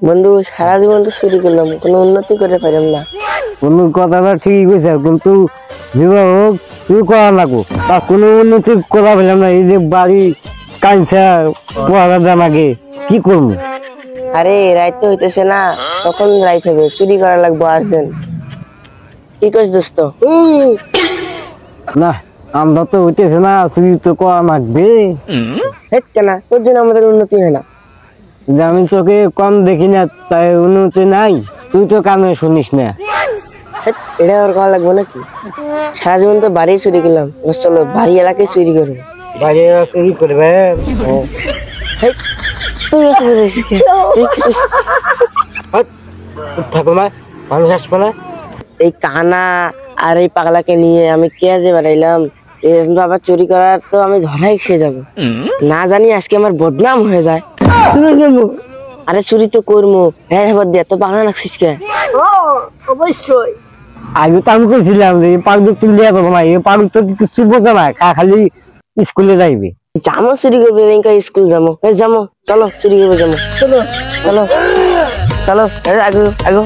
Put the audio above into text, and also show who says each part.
Speaker 1: বন্ধু সারা জীবন তো চুরি করলাম, কোনো উন্নতি করে পারলাম না।
Speaker 2: বন্ধু কথাটা ঠিকই কইছে, কিন্তু জীবন হোক তুই করা লাগবো, তা কোনো উন্নতি করা পেলাম না। এই যে বাড়ি কাঁচা পড়া দেন আগে কি করবো?
Speaker 1: আরে রাইত তো হইতেছে না, তখন রাইত হবে, চুরি করা লাগবো আর্জেন্ট। কি কইস দোস্ত?
Speaker 2: না আমরা তো হইতেছে না, তুই তো করা লাগবে।
Speaker 1: হেট কেনা তোর জন্য আমাদের উন্নতি হয় না।
Speaker 2: যে আমি তোকে কম দেখি না তাই উন্নতি নাই, তুই তো কানে শুনিস না।
Speaker 1: হেট, এটা আর করা লাগবো নাকি? সারা জীবন তো বাড়ি চুরি করলাম, এবার চলো বাড়ি এলাকায় চুরি করবো।
Speaker 2: বাইরে চুরি করবে?
Speaker 1: হেট, তুই আসতে বলিস কি? তুই কিছু
Speaker 2: থাকো না, মানুষ আসবে না।
Speaker 1: এই কানা আর এই পাগলাকে নিয়ে আমি কে যে বেড়াইলাম, আবার চুরি করার তো আমি ধরাই খেয়ে যাবো। না জানি আজকে আমার বদনাম হয়ে যায়। আরে চুরি তো করবো, হ্যাঁ এবার দিয়ে তো পাগলা রাখছিস কে? অবশ্যই
Speaker 2: আগে তো আমি কইছিলাম যে পাগড়ি তুলে যাবো না, এই পাগড়ি তো কিছু বোঝে না, খালি স্কুলে যাইবে।
Speaker 1: যাবো চুরি করবে, স্কুল যাবো, যাবো চলো চুরি করবো, যাবো চলো চলো চলো, আগো আগো।